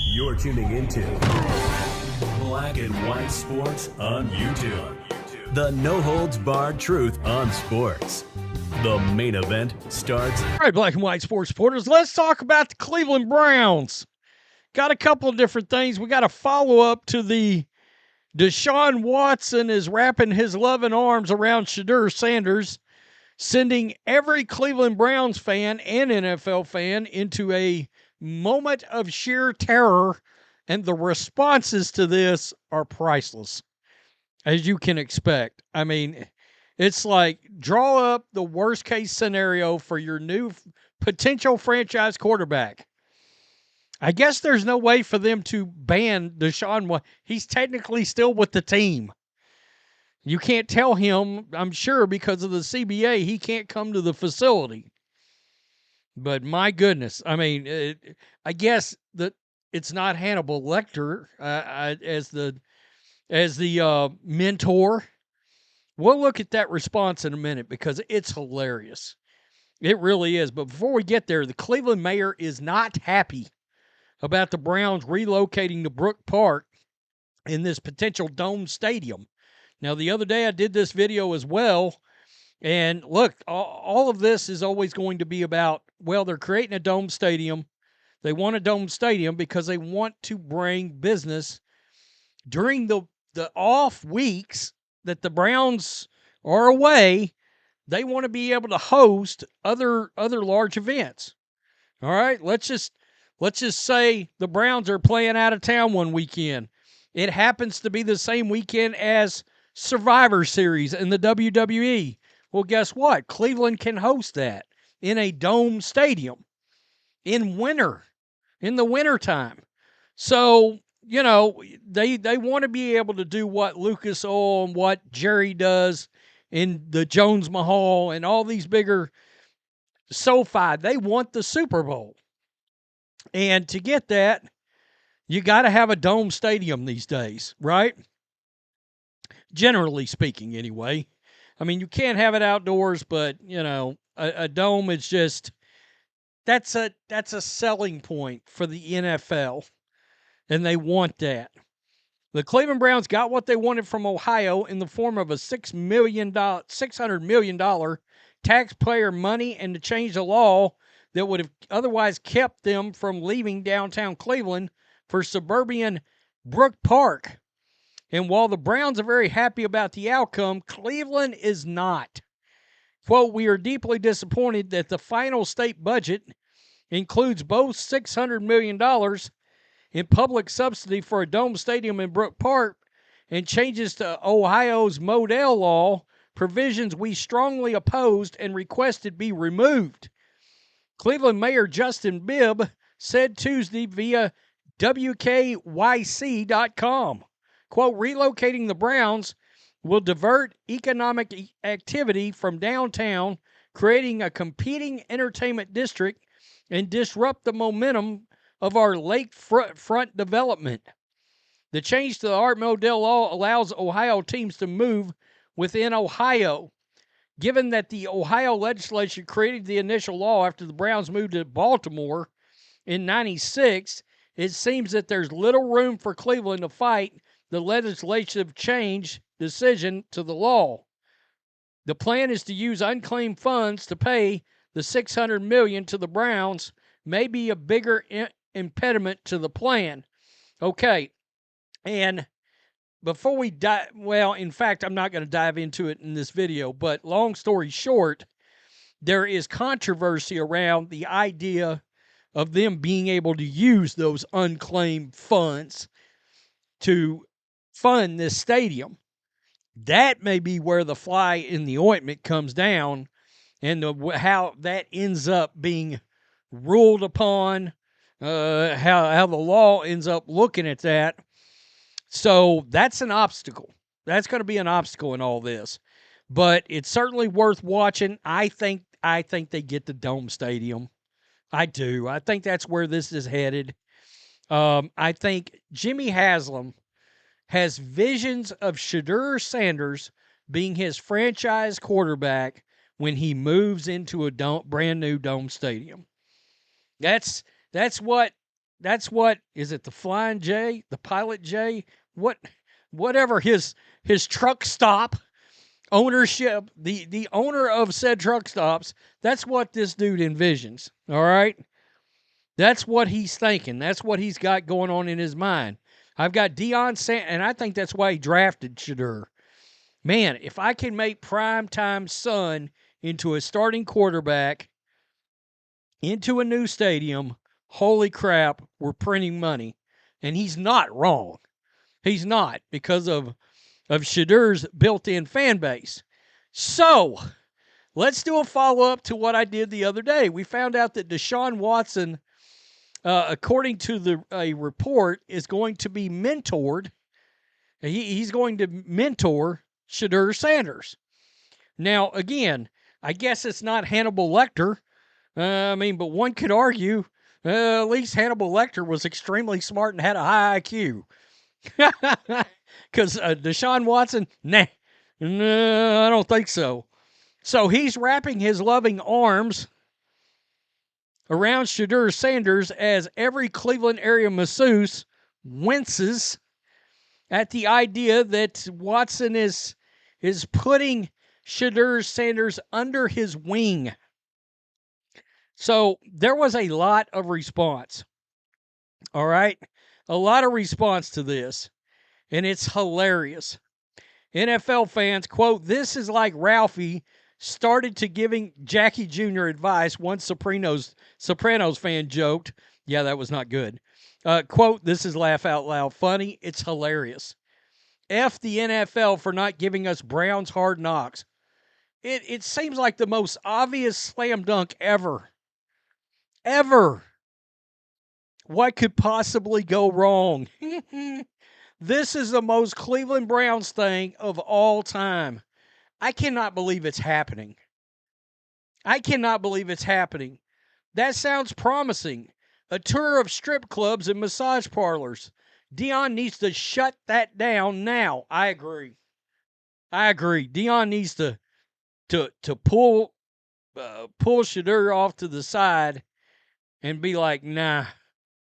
You're tuning into Black and White Sports on YouTube. The no-holds-barred truth on sports. The main event starts. All right, Black and White Sports supporters, let's talk about the Cleveland Browns. Got a couple of different things. We got a follow-up to the Deshaun Watson is wrapping his loving arms around Shedeur Sanders, sending every Cleveland Browns fan and NFL fan into a moment of sheer terror, and the responses to this are priceless, as you can expect. I mean, it's like draw up the worst-case scenario for your new potential franchise quarterback. I guess there's no way for them to ban Deshaun. He's technically still with the team. You can't tell him, I'm sure, because of the CBA, he can't come to the facility. But my goodness, I mean, I guess that it's not Hannibal Lecter as the mentor. We'll look at that response in a minute because it's hilarious. It really is. But before we get there, the Cleveland mayor is not happy about the Browns relocating to Brook Park in this potential dome stadium. Now, the other day I did this video as well, and look, all of this is always going to be about, well, they're creating a dome stadium. They want a dome stadium because they want to bring business during the off weeks that the Browns are away. They want to be able to host other large events. All right, let's just say the Browns are playing out of town one weekend. It happens to be the same weekend as Survivor Series in the WWE. Well, guess what? Cleveland can host that in a dome stadium in the wintertime. So, you know, they want to be able to do what Lucas Oil and what Jerry does in the Jones Mahal and all these bigger SoFi. They want the Super Bowl. And to get that, you got to have a dome stadium these days, right? Generally speaking, anyway. I mean, you can't have it outdoors, but, you know, a dome is just, that's a selling point for the NFL, and they want that. The Cleveland Browns got what they wanted from Ohio in the form of a $600 million taxpayer money and to change the law that would have otherwise kept them from leaving downtown Cleveland for suburban Brook Park. And while the Browns are very happy about the outcome, Cleveland is not. Quote, we are deeply disappointed that the final state budget includes both $600 million in public subsidy for a dome stadium in Brook Park and changes to Ohio's Model Law, provisions we strongly opposed and requested be removed. Cleveland Mayor Justin Bibb said Tuesday via WKYC.com, quote, relocating the Browns will divert economic activity from downtown, creating a competing entertainment district and disrupt the momentum of our lakefront development. The change to the Art Model Law allows Ohio teams to move within Ohio. Given that the Ohio legislature created the initial law after the Browns moved to Baltimore in '96, it seems that there's little room for Cleveland to fight the legislative change decision to the law. The plan is to use unclaimed funds to pay the $600 million to the Browns, may be a bigger impediment to the plan. Okay, and before we dive, well, in fact, I'm not going to dive into it in this video, but long story short, there is controversy around the idea of them being able to use those unclaimed funds to fund this stadium. That may be where the fly in the ointment comes down, and how that ends up being ruled upon, how the law ends up looking at that. So that's an obstacle. That's going to be an obstacle in all this. But it's certainly worth watching. I think they get the dome stadium. I do. I think that's where this is headed. I think Jimmy Haslam has visions of Shedeur Sanders being his franchise quarterback when he moves into a brand new dome stadium. That's That's what is it, the Flying J, the Pilot J, whatever his truck stop ownership, the owner of said truck stops, that's what this dude envisions. All right? That's what he's thinking. That's what he's got going on in his mind. I've got Deion Sanders, and I think that's why he drafted Shedeur. Man, if I can make primetime Son into a starting quarterback into a new stadium, holy crap, we're printing money. And he's not wrong. He's not, because of Shedeur's built-in fan base. So, let's do a follow-up to what I did the other day. We found out that Deshaun Watson, according to a report, is going to be mentored. He's going to mentor Shedeur Sanders. Now, again, I guess it's not Hannibal Lecter. But one could argue at least Hannibal Lecter was extremely smart and had a high IQ. Because Deshaun Watson, nah, I don't think so. So he's wrapping his loving arms around Shedeur Sanders as every Cleveland area masseuse winces at the idea that Watson is putting Shedeur Sanders under his wing. So there was a lot of response. All right? A lot of response to this. And it's hilarious. NFL fans, quote, "This is like Ralphie started to giving Jackie Jr. advice," one Sopranos fan joked. Yeah, that was not good. Quote, "This is laugh out loud funny. It's hilarious. F the NFL for not giving us Browns Hard Knocks." It seems like the most obvious slam dunk ever. Ever. What could possibly go wrong? This is the most Cleveland Browns thing of all time. I cannot believe it's happening. I cannot believe it's happening. That sounds promising. A tour of strip clubs and massage parlors. Deion needs to shut that down now. I agree. Deion needs to pull Shedeur off to the side and be like, nah,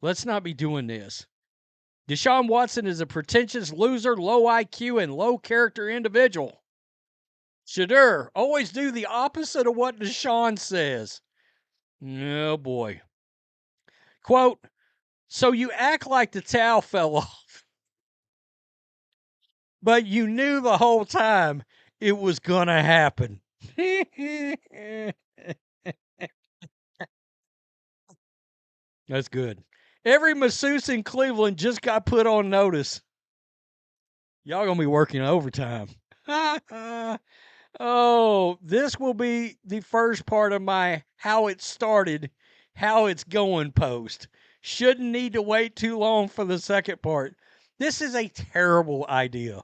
let's not be doing this. Deshaun Watson is a pretentious loser, low IQ, and low character individual. Shedeur, always do the opposite of what Deshaun says. Oh, boy. Quote, "So you act like the towel fell off, but you knew the whole time it was going to happen." That's good. Every masseuse in Cleveland just got put on notice. Y'all going to be working overtime. Oh, this will be the first part of my how it started, how it's going post. Shouldn't need to wait too long for the second part. This is a terrible idea.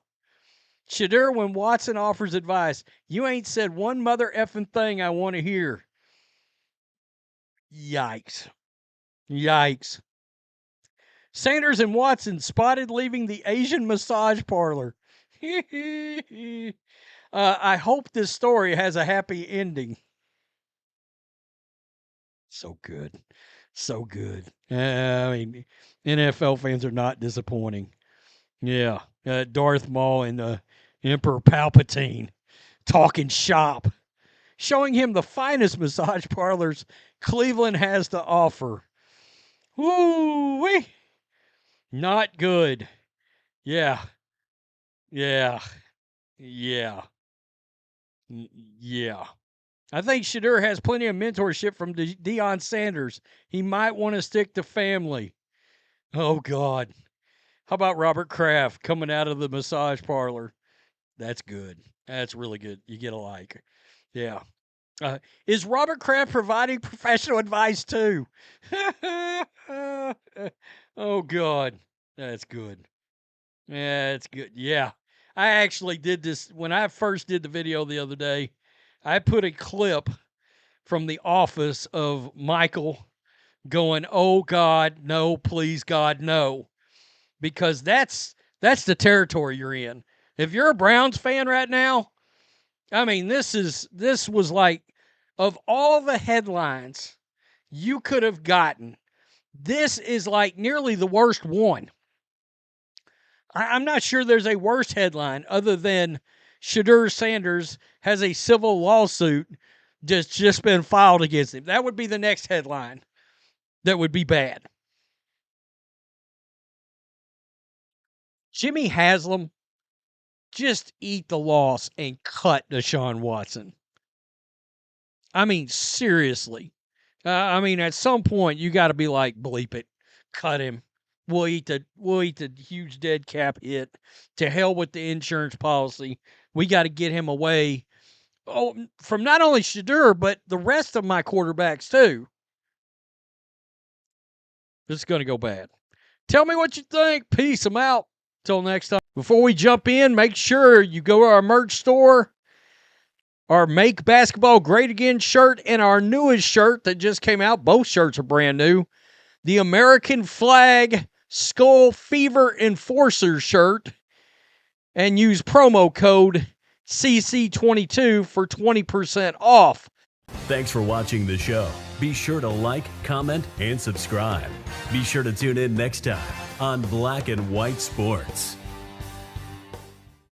Shedeur, when Watson offers advice, "You ain't said one mother effing thing I want to hear." Yikes. Yikes. Sanders and Watson spotted leaving the Asian massage parlor. I hope this story has a happy ending. So good. So good. NFL fans are not disappointing. Yeah. Darth Maul and Emperor Palpatine talking shop, showing him the finest massage parlors Cleveland has to offer. Woo-wee. Not good. Yeah. Yeah. Yeah. Yeah. I think Shedeur has plenty of mentorship from Deion Sanders. He might want to stick to family. Oh, God. How about Robert Kraft coming out of the massage parlor? That's good. That's really good. You get a like. Yeah. Is Robert Kraft providing professional advice too? Oh, God. That's good. Yeah, it's good. Yeah. I actually did this when I first did the video the other day. I put a clip from The Office of Michael going, "Oh, God, no, please, God, no." Because that's the territory you're in. If you're a Browns fan right now, this was like, of all the headlines you could have gotten, This is like nearly the worst one. I'm not sure there's a worse headline other than Shedeur Sanders has a civil lawsuit just been filed against him. That would be the next headline that would be bad. Jimmy Haslam, just eat the loss and cut Deshaun Watson. I mean, seriously. At some point you got to be like, bleep it, cut him. We'll eat the huge dead cap hit. To hell with the insurance policy. We got to get him away. From not only Shedeur, but the rest of my quarterbacks too. This is going to go bad. Tell me what you think. Peace. I'm out. Till next time. Before we jump in, make sure you go to our merch store. Our Make Basketball Great Again shirt and our newest shirt that just came out. Both shirts are brand new. The American Flag Skull Fever Enforcer shirt. And use promo code CC22 for 20% off. Thanks for watching the show. Be sure to like, comment, and subscribe. Be sure to tune in next time on Black and White Sports.